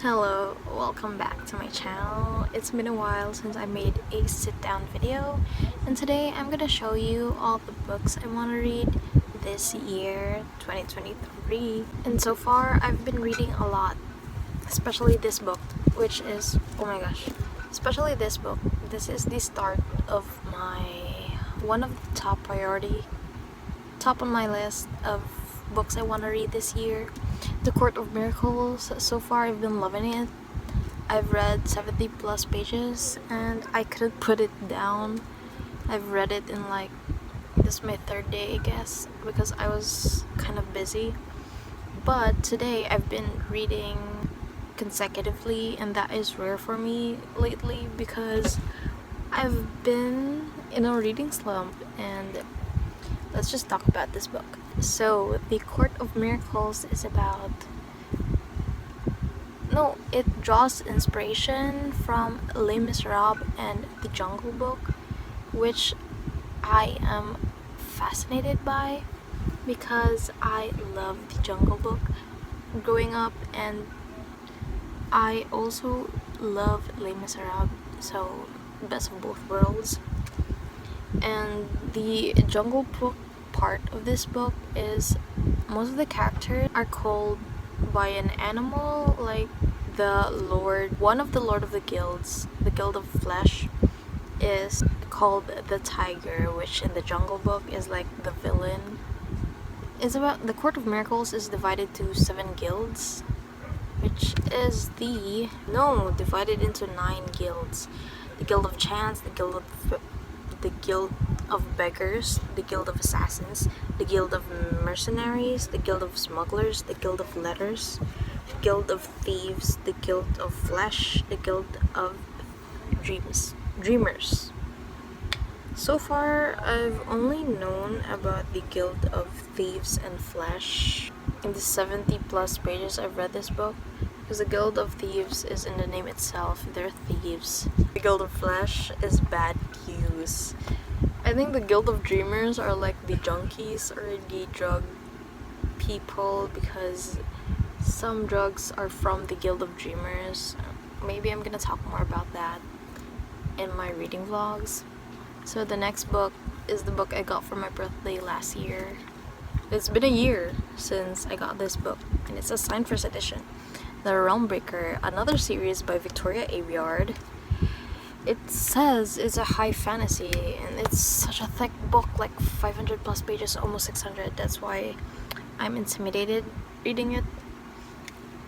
Hello, welcome back to my channel. It's been a while since I made a sit-down video, and today I'm gonna show you all the books I want to read this year, 2023. And so far, I've been reading a lot, especially this book, which is, oh my gosh, especially this book. This is the start of one of the top on my list of books I want to read this year. The Court of Miracles. So far I've been loving it. I've read 70 plus pages and I couldn't put it down. I've read it in this is my third day, I guess, because I was kind of busy. But today I've been reading consecutively, and that is rare for me lately because I've been in a reading slump. And let's just talk about this book. So, The Court of Miracles is it draws inspiration from Les Miserables and The Jungle Book, which I am fascinated by because I love The Jungle Book growing up, and I also love Les Miserables, so best of both worlds. And the Jungle Book part of this book is most of the characters are called by an animal, like one of the Lord of the Guilds, the Guild of Flesh, is called the Tiger, which in the Jungle Book is like the villain. The Court of Miracles is divided to 7 guilds, which is divided into 9 guilds. The Guild of Chance, the Guild of Beggars, the Guild of Assassins, the Guild of Mercenaries, the Guild of Smugglers, the Guild of Letters, the Guild of Thieves, the Guild of Flesh, the Guild of Dreamers. So far, I've only known about the Guild of Thieves and Flesh in the 70 plus pages I've read this book, because the Guild of Thieves is in the name itself, they're thieves. The Guild of Flesh is bad cues. I think the Guild of Dreamers are like the junkies or the drug people, because some drugs are from the Guild of Dreamers. Maybe I'm gonna talk more about that in my reading vlogs. So the next book is the book I got for my birthday last year. It's been a year since I got this book, and it's a signed first edition. The Realmbreaker, another series by Victoria Aveyard. It says it's a high fantasy, and it's such a thick book, like 500 plus pages, almost 600. That's why I'm intimidated reading it.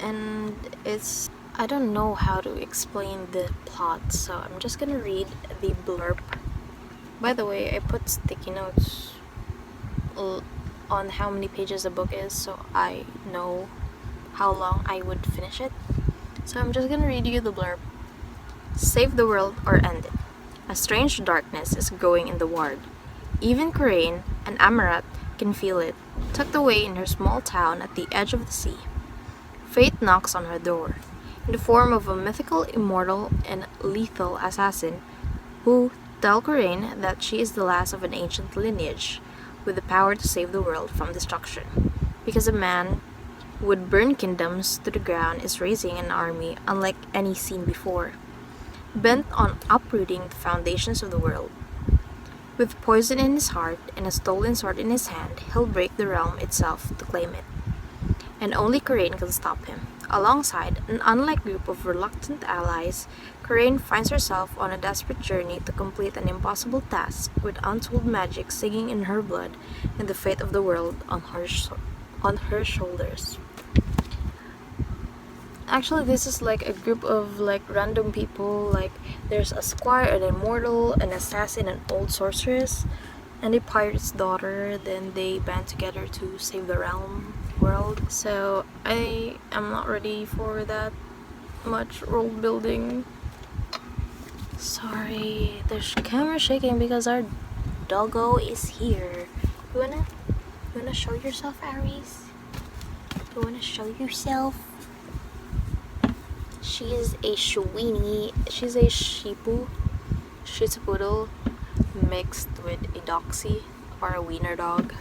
And I don't know how to explain the plot, so I'm just gonna read the blurb. By the way, I put sticky notes on how many pages the book is, so I know how long I would finish it. So I'm just gonna read you the blurb. Save the world or end it. A strange darkness is growing in the ward. Even Coraine, an Amaranth, can feel it, tucked away in her small town at the edge of the sea. Fate knocks on her door, in the form of a mythical, immortal, and lethal assassin who tells Coraine that she is the last of an ancient lineage with the power to save the world from destruction, because a man who would burn kingdoms to the ground is raising an army unlike any seen before, bent on uprooting the foundations of the world. With poison in his heart and a stolen sword in his hand, he'll break the realm itself to claim it. And only Coraine can stop him. Alongside an unlikely group of reluctant allies, Coraine finds herself on a desperate journey to complete an impossible task, with untold magic singing in her blood and the fate of the world on her shoulders. Actually, this is like a group of random people. There's a squire, an immortal, an assassin, an old sorceress, and a pirate's daughter. Then they band together to save the world. So I am not ready for that much world building. Sorry, there's camera shaking because our doggo is here. You wanna show yourself, Aries? You wanna show yourself? She is a Shweenie. She's a Shih Tzu poodle mixed with a Doxy or a wiener dog.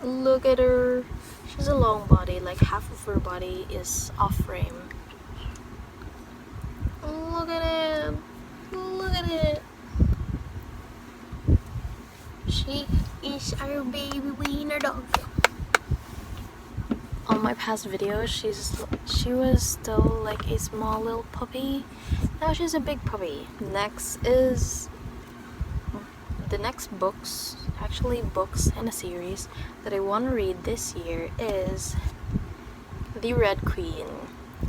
Look at her. She's a long body, like half of her body is off frame. Look at it. Look at it. She is our baby wiener dog. On my past videos, she was still like a small little puppy. Now she's a big puppy. The next books, actually books in a series that I want to read this year is The Red Queen.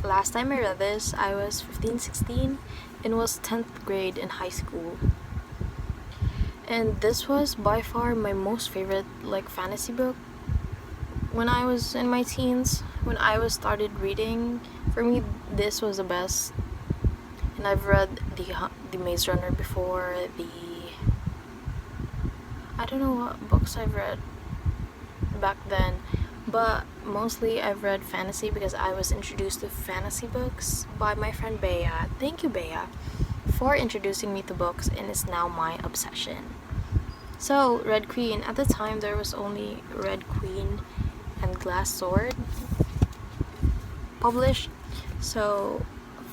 Last time I read this, I was 15-16 and was 10th grade in high school. And this was by far my most favorite like fantasy book when I was in my teens. When I was started reading, for me this was the best. And I've read the Maze Runner before, I don't know what books I've read back then, but mostly I've read fantasy because I was introduced to fantasy books by my friend Bea. Thank you, Bea, for introducing me to books, and it's now my obsession. So, Red Queen, at the time there was only Red Queen and Glass Sword published. So,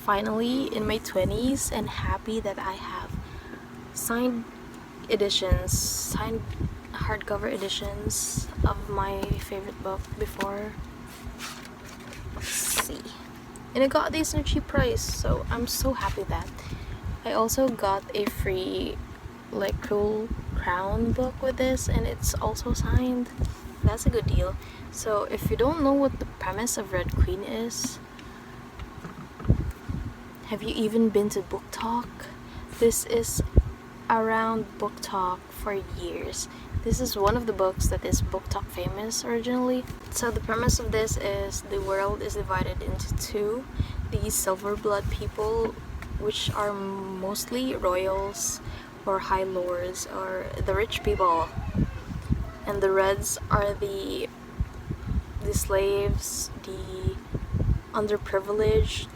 finally in my 20s, and happy that I have signed hardcover editions of my favorite book before. Let's see. And I got these in a cheap price, so I'm so happy that. I also got a free like Cruel Crown book with this, and it's also signed. That's a good deal. So if you don't know what the premise of Red Queen is, have you even been to Book Talk? This is around Book Talk for years. This is one of the books that is Book Talk famous originally. So the premise of this is the world is divided into two. These silver blood people, which are mostly royals or high lords or the rich people, and the reds are the slaves, the underprivileged.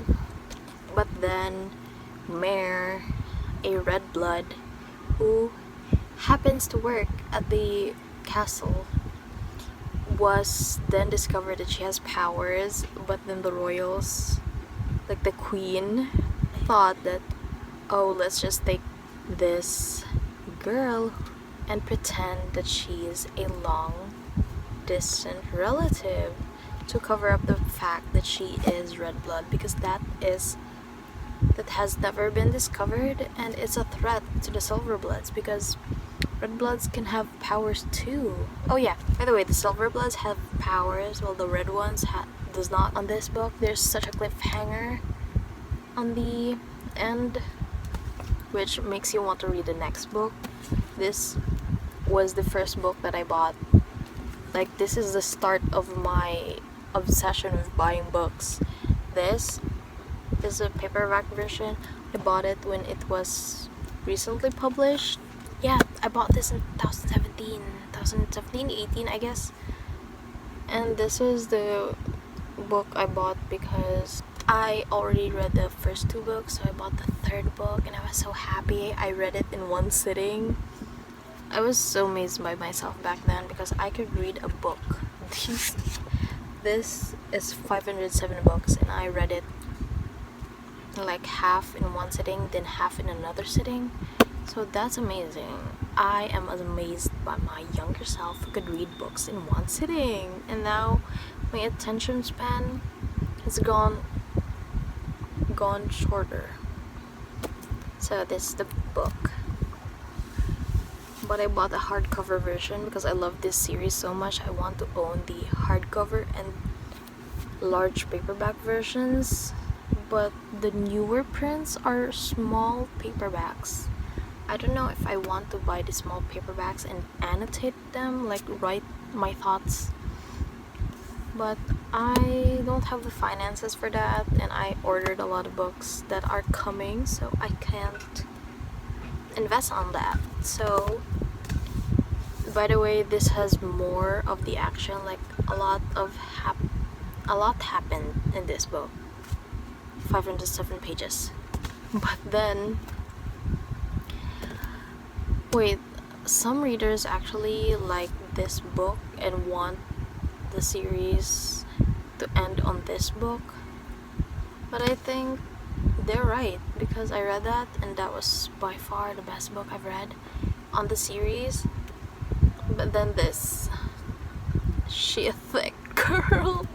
But then Mare, a red blood who happens to work at the castle, was then discovered that she has powers. But then the royals, like the queen, thought that, oh, let's just take this girl and pretend that she is a long distant relative to cover up the fact that she is red blood, because that has never been discovered, and it's a threat to the silver bloods because red bloods can have powers too. Oh yeah, by the way, the silver bloods have powers while the red ones does not. On this book, there's such a cliffhanger on the end, which makes you want to read the next book. This was the first book that I bought. Like, this is the start of my obsession with buying books. This is a paperback version. I bought it when it was recently published. Yeah, I bought this in 2017, 18, I guess. And this is the book I bought because I already read the first two books, so I bought the third book, and I was so happy. I read it in one sitting. I was so amazed by myself back then because I could read a book. This is 507 books, and I read it like half in one sitting, then half in another sitting. So that's amazing. I am amazed by my younger self who could read books in one sitting, and now my attention span has gone shorter. So this is the book, but I bought the hardcover version because I love this series so much. I want to own the hardcover and large paperback versions, but the newer prints are small paperbacks. I don't know if I want to buy the small paperbacks and annotate them, like write my thoughts, but I don't have the finances for that, and I ordered a lot of books that are coming, so I can't invest on that. So, by the way, this has more of the action, like a lot happened in this book. 507 pages. But then, wait, some readers actually like this book and want the series to end on this book. But I think they're right, because I read that and that was by far the best book I've read on the series. But then this, she a thick girl.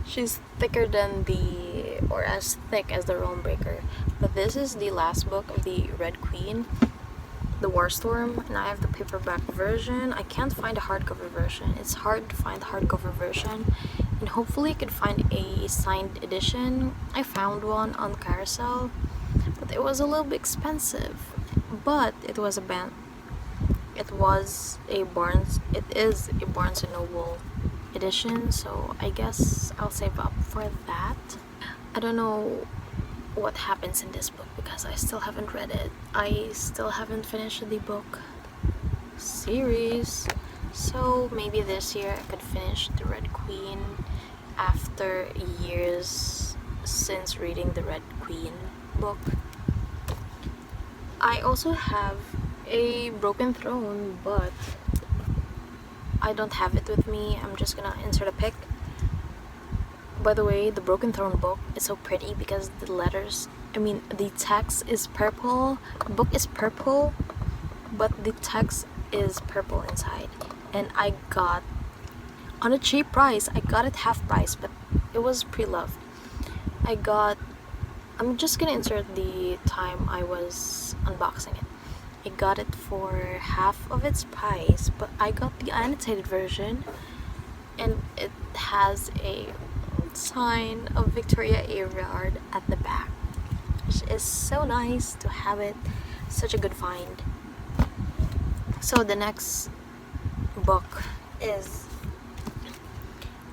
She's thicker than or as thick as the Realmbreaker. But this is the last book of the Red Queen, The War Storm, and I have the paperback version. I can't find a hardcover version. It's hard to find the hardcover version, and hopefully I could find a signed edition. I found one on Carousel, but it was a little bit expensive. But it is a Barnes and Noble edition, so I guess I'll save up for that. I don't know what happens in this book because I still haven't read it. I still haven't finished the book series, so maybe this year I could finish the Red Queen after years since reading the Red Queen book. I also have a Broken Throne, but I don't have it with me. I'm just gonna insert a pic. By the way, the Broken Throne book is so pretty because the text is purple. The book is purple, but the text is purple inside. And I got, on a cheap price, I got it half price, but it was pre-loved. I'm just gonna insert the time I was unboxing it. I got it for half of its price, but I got the annotated version, and it has a sign of Victoria Aveyard at the back, which is so nice to have it. Such a good find. So the next book is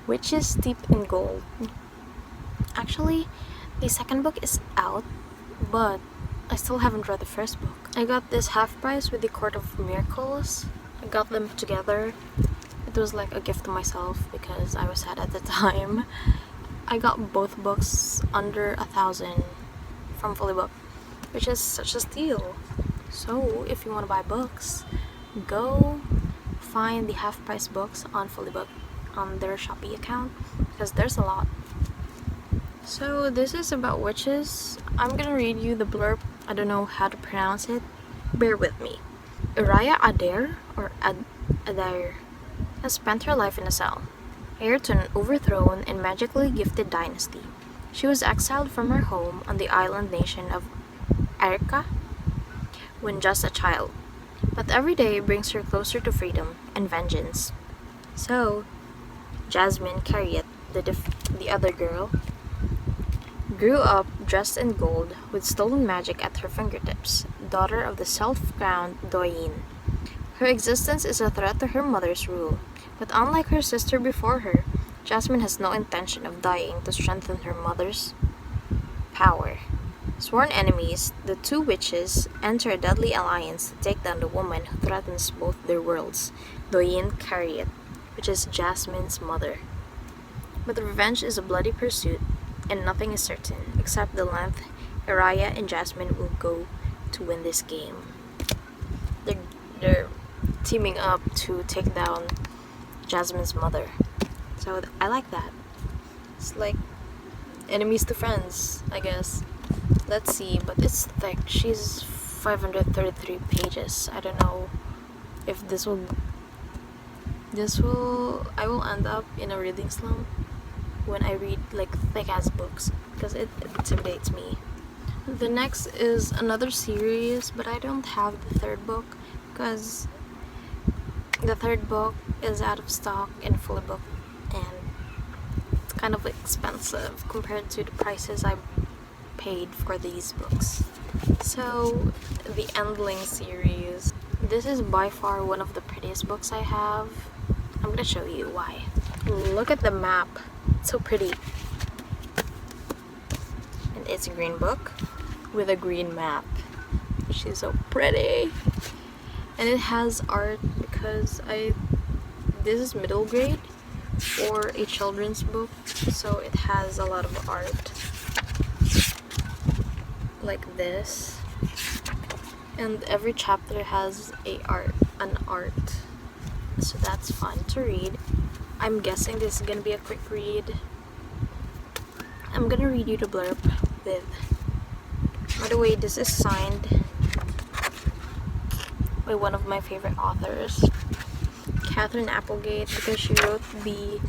Witches Steeped in Gold. Actually, the second book is out, but I still haven't read the first book. I got this half price with the Court of Miracles. I got them together. It was like a gift to myself because I was sad at the time. I got both books under 1,000 from Fully Book, which is such a steal. So if you want to buy books, go find the half price books on Fully Book on their Shopee account, because there's a lot. So this is about witches. I'm gonna read you the blurb. I don't know how to pronounce it. Bear with me. Uriah Adair has spent her life in a cell, heir to an overthrown and magically gifted dynasty. She was exiled from her home on the island nation of Arica when just a child, but every day brings her closer to freedom and vengeance. So, Jasmine Carriet, the other girl, grew up dressed in gold with stolen magic at her fingertips, daughter of the self-crowned Doyen. Her existence is a threat to her mother's rule, but unlike her sister before her, Jasmine has no intention of dying to strengthen her mother's power. Sworn enemies, the two witches enter a deadly alliance to take down the woman who threatens both their worlds, Doyen Carriet, which is Jasmine's mother. But revenge is a bloody pursuit, and nothing is certain except the length Uriah and Jasmine will go to win this game. They're teaming up to take down Jasmine's mother. So I like that. It's like enemies to friends, I guess. Let's see, but it's thick. She's 533 pages. I don't know if I will end up in a reading slump when I read like thick ass books, because it intimidates me. The next is another series, but I don't have the third book because the third book is out of stock in Fully Book, and it's kind of expensive compared to the prices I paid for these books. So the Endling series, this is by far one of the prettiest books I have. I'm gonna show you why. Look at the map, it's so pretty. And it's a green book with a green map, which is so pretty. And it has art because this is middle grade or a children's book, so it has a lot of art like this, and every chapter has an art. so that's fun to read. I'm guessing this is gonna be a quick read. I'm gonna read you the blurb with. By the way, this is signed by one of my favorite authors, Catherine Applegate, because she wrote the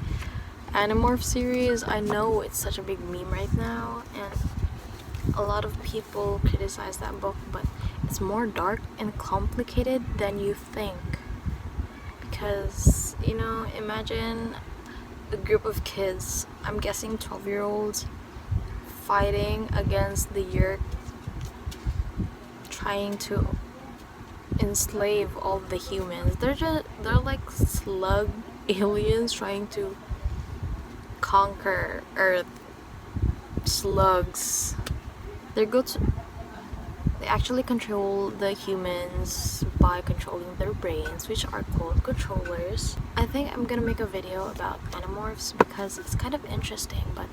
Animorph series. I know it's such a big meme right now, and a lot of people criticize that book, but it's more dark and complicated than you think. Because, you know, imagine a group of kids, I'm guessing 12-year-olds, fighting against the Yerk, trying to enslave all the humans. They're like slug aliens trying to conquer Earth. Slugs. They actually control the humans by controlling their brains, which are called controllers. I think I'm gonna make a video about Animorphs because it's kind of interesting, but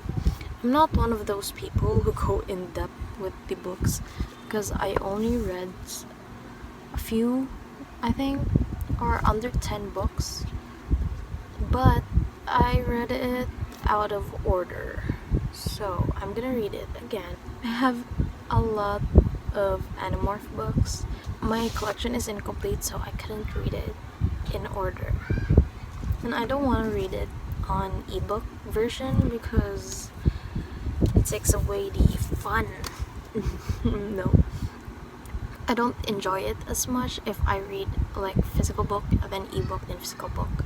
I'm not one of those people who go in depth with the books because I only read a few, I think, or under 10 books, but I read it out of order, so I'm gonna read it again. I have a lot of Animorph books. My collection is incomplete, so I couldn't read it in order, and I don't want to read it on ebook version because it takes away the fun. No, I don't enjoy it as much if I read like physical book than ebook than physical book.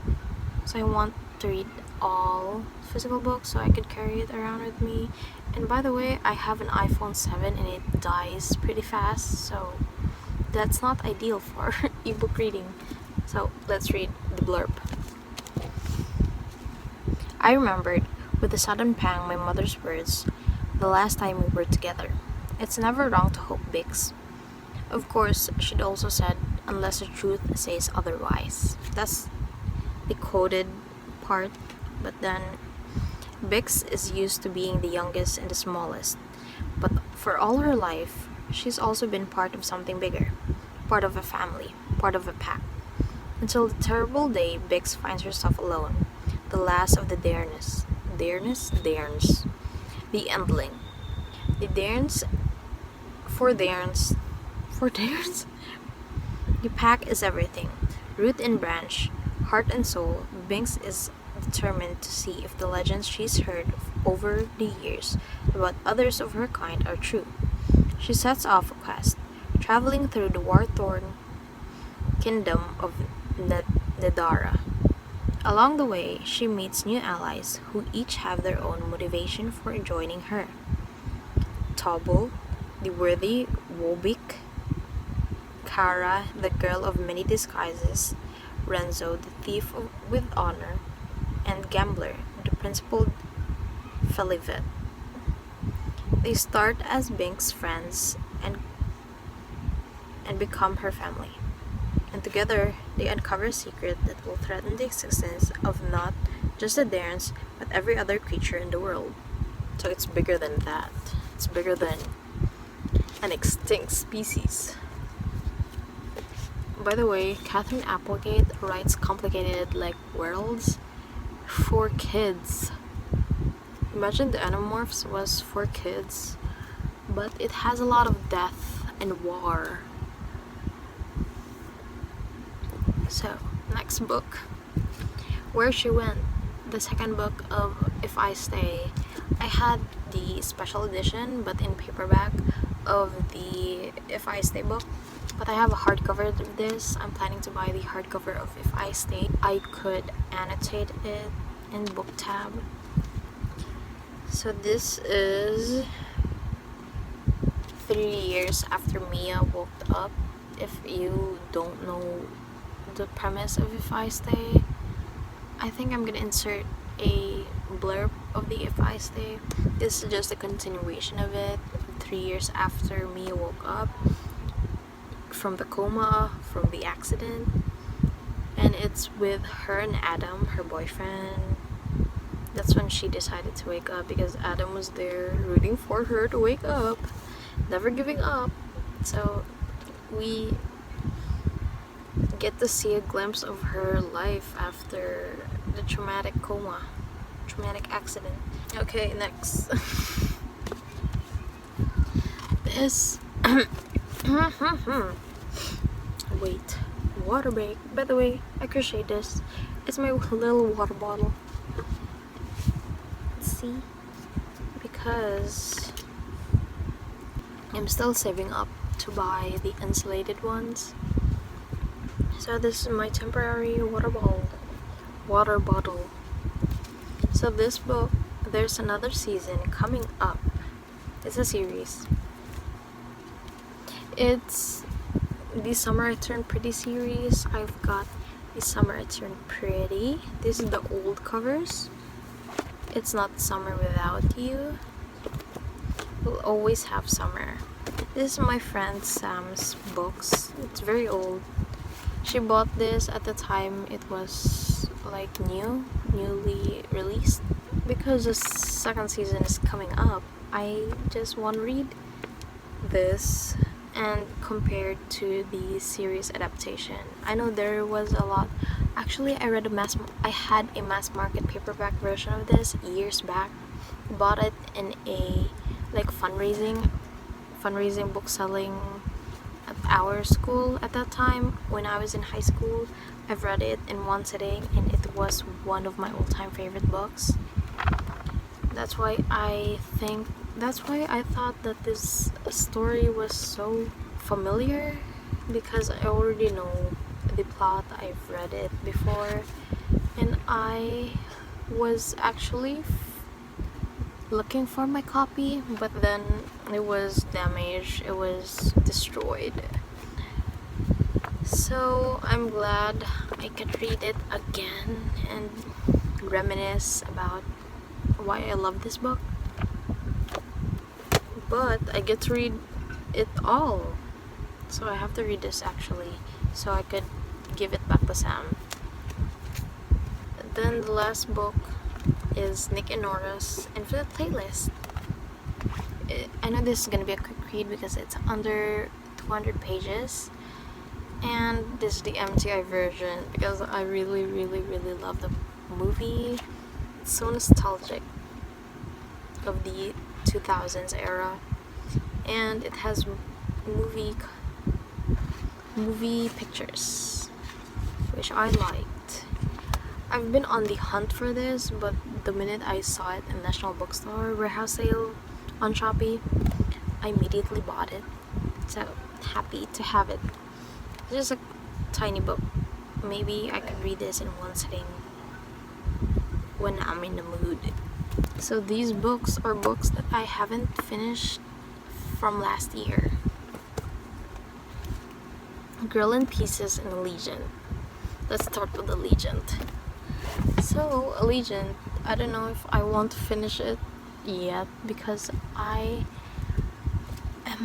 So I want to read all physical books so I could carry it around with me. And by the way, I have an iPhone 7 and it dies pretty fast, so that's not ideal for ebook reading. So let's read the blurb. I remembered with a sudden pang my mother's words the last time we were together. It's never wrong to hope, Bix. Of course, she'd also said, unless the truth says otherwise. That's the quoted part, but then Bix is used to being the youngest and the smallest. But for all her life, she's also been part of something bigger, part of a family, part of a pack. Until the terrible day Bix finds herself alone, the last of the Dairns. Dairns. The Endling. The Dairns. For Dairns. The pack is everything. Root and branch, heart and soul, Binks is determined to see if the legends she's heard over the years about others of her kind are true. She sets off a quest, traveling through the war-torn kingdom of Nedara. Along the way, she meets new allies who each have their own motivation for joining her. Tobble, the worthy Wobik, Kara, the girl of many disguises, Renzo, the thief with honor, and Gambler, the principled Felivet. They start as Bink's friends and become her family. And together, they uncover a secret that will threaten the existence of not just the Dairns, but every other creature in the world. So it's bigger than that. It's bigger than an extinct species. By the way, Catherine Applegate writes complicated like worlds for kids. Imagine the Animorphs was for kids, but it has a lot of death and war. So, next book, Where She Went, the second book of If I Stay. I had the special edition, but in paperback, of the If I Stay book, but I have a hardcover of this. I'm planning to buy the hardcover of If I Stay. I could annotate it in Booktube. So this is 3 years after Mia woke up. If you don't know the premise of If I Stay, I think I'm gonna insert a blurb of the If I Stay. This is just a continuation of it. 3 years after Mia woke up from the coma, from the accident, and it's with her and Adam, her boyfriend. That's when she decided to wake up because Adam was there rooting for her to wake up, never giving up. So we get to see a glimpse of her life after the traumatic accident. Okay, next. This wait, water break. By the way, I crochet this. It's my little water bottle. See? Because I'm still saving up to buy the insulated ones. So this is my temporary water bottle. So this book, there's another season coming up. It's a series. It's the Summer I Turned Pretty series. I've got the Summer I Turned Pretty. This is the old covers. It's not Summer Without You. We'll always have summer. This is my friend Sam's books. It's very old. She bought this at the time it was like newly released. Because the second season is coming up, I just want to read this and compared to the series adaptation. I know there was a lot. Actually, I had a mass market paperback version of this years back. Bought it in a like fundraising book selling at our school at that time when I was in high school. I've read it in one sitting and it was one of my all-time favorite books. That's why I thought that this story was so familiar, because I already know the plot. I've read it before, and I was actually looking for my copy, but then it was damaged, it was destroyed. So I'm glad I could read it again and reminisce about why I love this book. But I get to read it all, so I have to read this actually, so I could give it back to Sam. Then the last book is Nick and Norris Infinite Playlist. I know this is gonna be a quick read because it's under 200 pages, and this is the MTI version because I really love the movie. It's so nostalgic of the 2000s era, and it has movie pictures, which I liked. I've been on the hunt for this, but the minute I saw it in National Bookstore warehouse sale on Shopee, I immediately bought it. So happy to have it. It's just a tiny book. Maybe I could read this in one sitting when I'm in the mood. So these books are books that I haven't finished from last year. Girl in Pieces and Allegiant. Let's start with Allegiant. So Allegiant, I don't know if I want to finish it yet because am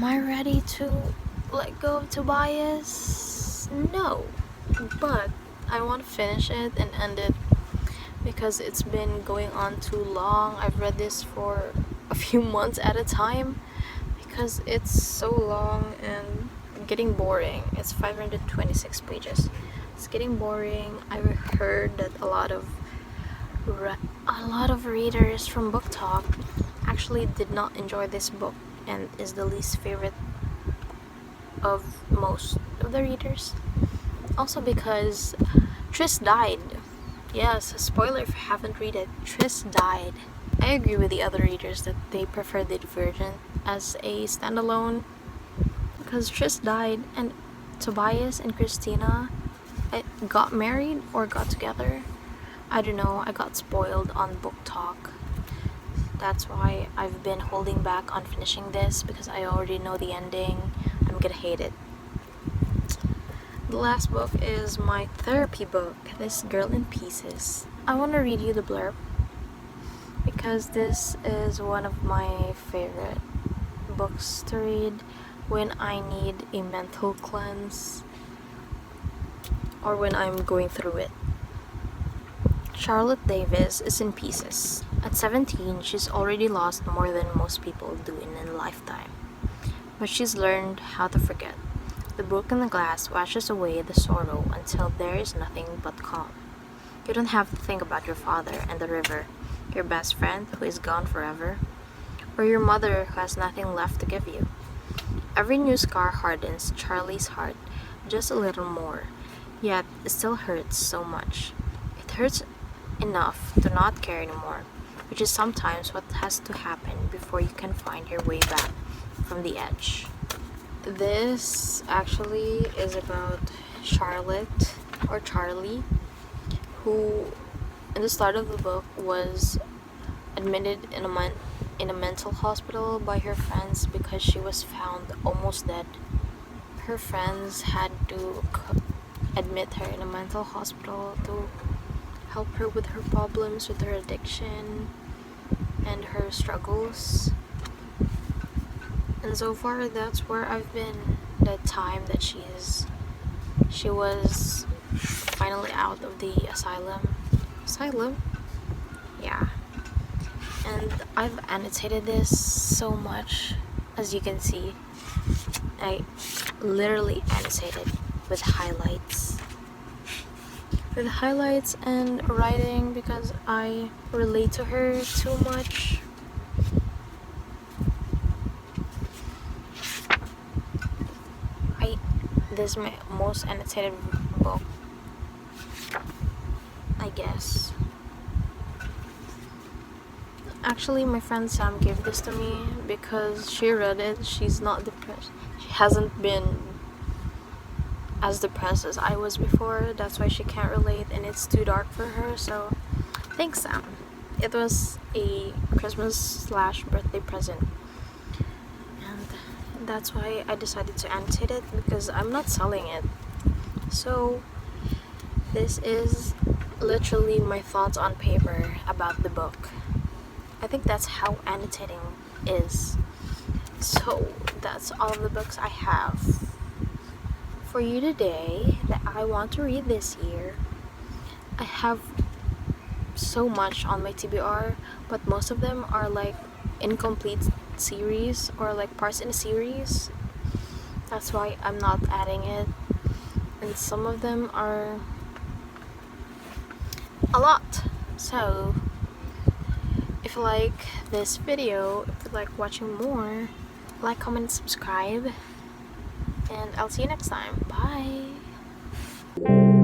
I ready to let go of Tobias? No, but I want to finish it and end it because it's been going on too long. I've read this for a few months at a time because it's so long and getting boring. It's 526 pages. It's getting boring. I've heard that a lot of readers from Book Talk actually did not enjoy this book and is the least favorite of most of the readers. Also because Tris died. Yes, spoiler if you haven't read it, Tris died. I agree with the other readers that they prefer the Divergent as a standalone because Tris died and Tobias and Christina got married or got together. I don't know, I got spoiled on Book Talk. That's why I've been holding back on finishing this because I already know the ending. I'm gonna hate it. The last book is my therapy book, this Girl in Pieces. I want to read you the blurb because this is one of my favorite books to read when I need a mental cleanse or when I'm going through it. Charlotte Davis is in pieces. At 17, she's already lost more than most people do in a lifetime. But she's learned how to forget. The brook in the glass washes away the sorrow until there is nothing but calm. You don't have to think about your father and the river, your best friend who is gone forever, or your mother who has nothing left to give you. Every new scar hardens Charlie's heart just a little more, yet it still hurts so much. It hurts enough to not care anymore, which is sometimes what has to happen before you can find your way back from the edge. This actually is about Charlotte or Charlie, who in the start of the book was admitted in a mental hospital by her friends because she was found almost dead. Her friends had to admit her in a mental hospital to help her with her problems with her addiction and her struggles. And so far, that's where I've been the time that she was finally out of the asylum. Yeah. And I've annotated this so much, as you can see. I literally annotated with highlights and writing because I relate to her too much. This is my most annotated book, I guess. Actually, my friend Sam gave this to me because she read it. She's not depressed. She hasn't been as depressed as I was before. That's why she can't relate, and it's too dark for her. So, thanks, Sam. It was a Christmas/birthday present. That's why I decided to annotate it, because I'm not selling it. So this is literally my thoughts on paper about the book. I think that's how annotating is. So that's all of the books I have for you today that I want to read this year. I have so much on my TBR, but most of them are like incomplete series or like parts in a series. That's why I'm not adding it. And some of them are a lot. So if you like this video, if you like watching more, like, comment, subscribe, and I'll see you next time. Bye.